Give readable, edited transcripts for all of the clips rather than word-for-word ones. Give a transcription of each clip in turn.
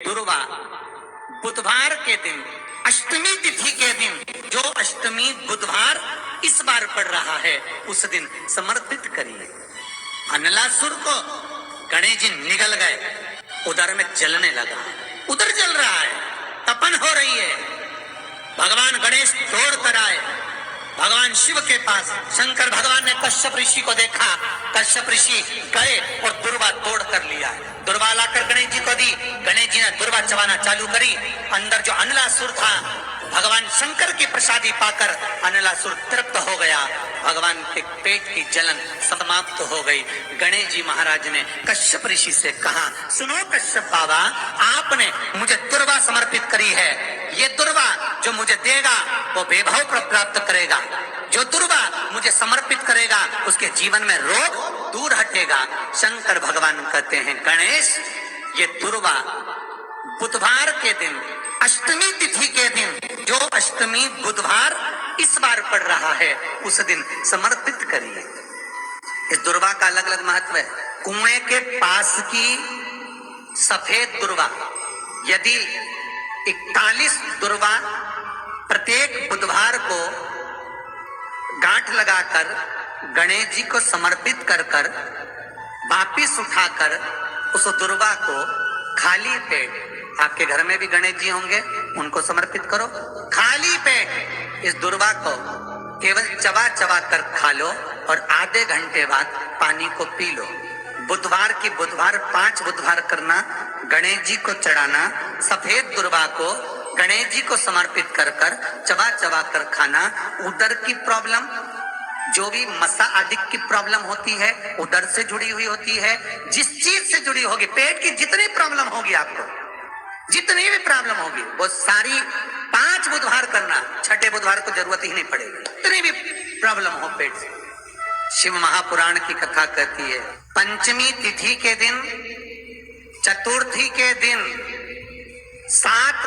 दुर्वा बुधवार के दिन, अष्टमी तिथि के दिन, जो अष्टमी बुधवार इस बार पड़ रहा है उस दिन समर्पित करिए। अनलासुर को गणेश जी निगल गए, उधर में जलने लगा, उधर जल रहा है, तपन हो रही है। भगवान गणेश दौड़ कर आए भगवान शिव के पास। शंकर भगवान ने कश्यप ऋषि को देखा, कश्यप ऋषि गए और दुर्वा तोड़ कर लिया। दुर्वा लाकर गणेश जी को दी, गणेश जी ने दुर्वा चबाना चालू करी। अंदर जो अनलासुर था, भगवान शंकर की प्रसादी पाकर अनलासुर तृप्त हो गया, भगवान के पेट की जलन समाप्त हो गई। गणेश जी महाराज ने कश्यप ऋषि से कहा, सुनो कश्यप बाबा, आपने मुझे दुर्वा समर्पित करी है, ये दुर्वा जो मुझे देगा वो वैभव प्राप्त करेगा, जो दुर्वा मुझे समर्पित करेगा उसके जीवन में रोग दूर हटेगा। शंकर भगवान कहते हैं, गणेश ये दुर्वा बुधवार के दिन, अष्टमी तिथि के दिन, जो अष्टमी बुधवार इस बार पड़ रहा है उस दिन समर्पित करिए। इस दुर्वा का अलग अलग महत्व है। कुएं के पास की सफेद दुर्वा, यदि 41 दुर्वा प्रत्येक बुधवार को गांठ लगाकर गणेश जी को समर्पित कर कर वापिस उठाकर उस दुर्वा को खाली पेट, आपके घर में भी गणेश जी होंगे, उनको समर्पित करो, खाली पेट इस दुर्वा को केवल चबा चबा कर खा लो और आधे घंटे बाद पानी को पी लो। बुधवार की बुधवार 5 बुधवार करना, गणेश जी को चढ़ाना, सफेद दुर्वा को गणेश जी को समर्पित कर कर चबा चबा कर खाना। उदर की प्रॉब्लम, जो भी मसा आदि की प्रॉब्लम होती है उदर से जुड़ी हुई होती है, जिस चीज से जुड़ी होगी, पेट की जितनी प्रॉब्लम होगी, आपको जितनी भी प्रॉब्लम होगी वो सारी 5 बुधवार करना, छठे बुधवार को जरूरत ही नहीं पड़ेगी। जितनी भी प्रॉब्लम हो पेट से, शिव महापुराण की कथा कहती है, पंचमी तिथि के दिन, चतुर्थी के दिन 7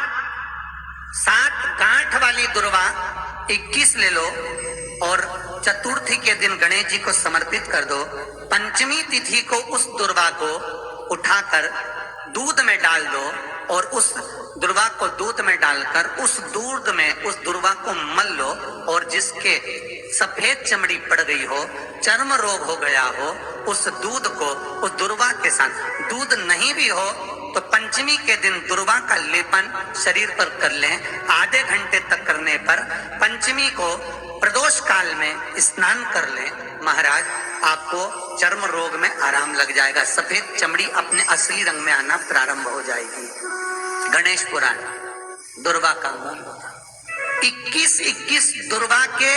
गांठ वाली दुर्वा 21 ले लो और चतुर्थी के दिन गणेश जी को समर्पित कर दो। पंचमी तिथि को उस दुर्वा को उठाकर दूध में डाल दो और उस दुर्वा को दूध में डालकर उस दूध में उस दुर्वा को मल लो, और जिसके सफेद चमड़ी पड़ गई हो, चर्म रोग हो गया हो, उस दूध को उस दुर्वा के साथ, दूध नहीं भी हो तो पंचमी के दिन दुर्वा का लेपन शरीर पर कर लें। आधे घंटे तक करने पर पंचमी को प्रदोष काल में स्नान कर लें, महाराज आपको चर्म रोग में आराम लग जाएगा, सफेद चमड़ी अपने असली रंग में आना प्रारंभ हो जाएगी। गणेश पुराण दुर्वा का मूल होता। 21 दुर्वा के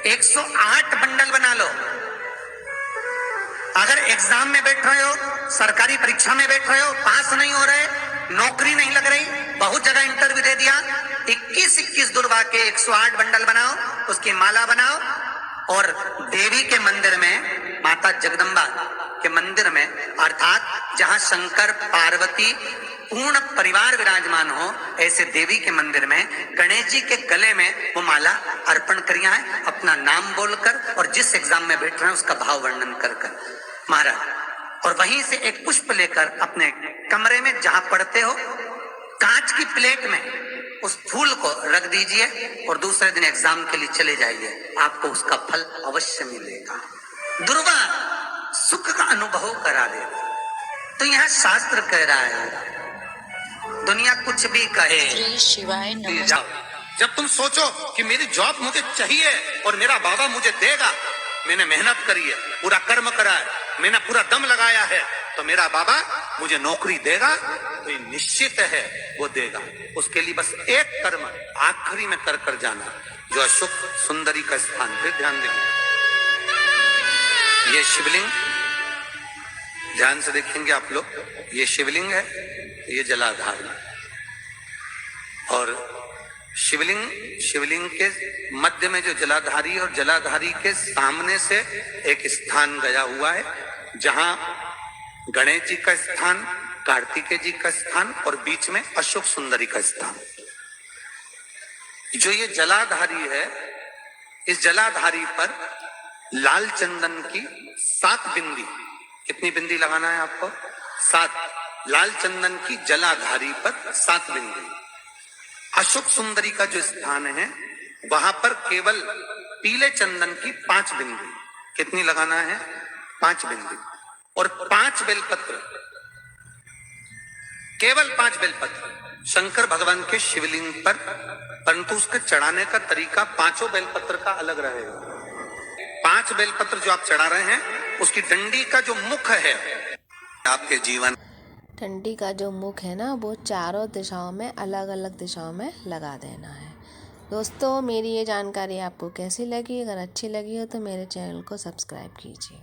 108 बंडल बना लो। अगर एग्जाम में बैठ रहे हो, सरकारी परीक्षा में बैठ रहे हो, पास नहीं हो रहे, नौकरी नहीं लग रही, बहुत जगह इंटरव्यू दे दिया, 21 दुर्वा के 108 बंडल बनाओ, उसकी माला बनाओ और देवी के मंदिर में, माता जगदम्बा के मंदिर में, अर्थात जहां शंकर पार्वती पूर्ण परिवार विराजमान हो, ऐसे देवी के मंदिर में गणेश जी के गले में वो माला अर्पण करिया है, अपना नाम बोलकर और जिस एग्जाम में बैठ रहे हैं उसका भाव वर्णन कर कर महाराज। और वहीं से एक पुष्प लेकर अपने कमरे में जहां पढ़ते हो, कांच की प्लेट में उस फूल को रख दीजिए और दूसरे दिन एग्जाम के लिए चले जाइए, आपको उसका फल अवश्य मिलेगा। दुर्वा सुख का अनुभव करा देगा। तो यहाँ शास्त्र कह रहा है, दुनिया कुछ भी कहे, शिवाय नमः। जब तुम सोचो कि मेरी जॉब मुझे चाहिए और मेरा बाबा मुझे देगा, मैंने मेहनत करी है, पूरा कर्म करा है, मैंने पूरा दम लगाया है, तो मेरा बाबा मुझे नौकरी देगा, तो ये निश्चित है वो देगा। उसके लिए बस एक कर्म आखिरी में कर कर जाना, जो अशुभ सुंदरी का स्थान। फिर ध्यान देंगे, ये शिवलिंग ध्यान से देखेंगे आप लोग, ये शिवलिंग है, ये जलाधार, और शिवलिंग के मध्य में जो जलाधारी और जलाधारी के सामने से एक स्थान गया हुआ है, जहां गणेश जी का स्थान, कार्तिकेय जी का स्थान और बीच में अशोक सुंदरी का स्थान। जो ये जलाधारी है, इस जलाधारी पर लाल चंदन की 7 बिंदी, कितनी बिंदी लगाना है आपको? 7 लाल चंदन की जलाधारी पर 7 बिंदी। अशोक सुंदरी का जो स्थान है वहां पर केवल पीले चंदन की 5 बिंदी। कितनी लगाना है? 5 बिंदी। और 5 बेलपत्र, केवल 5 बेलपत्र शंकर भगवान के शिवलिंग पर, परंतु उसके चढ़ाने का तरीका 5 बेलपत्र का अलग रहेगा। 5 बेलपत्र जो आप चढ़ा रहे हैं उसकी डंडी का जो मुख है आपके जीवन, डंडी का जो मुख है ना वो चारों दिशाओं में अलग अलग दिशाओं में लगा देना है। दोस्तों मेरी ये जानकारी आपको कैसी लगी? अगर अच्छी लगी हो तो मेरे चैनल को सब्सक्राइब कीजिए।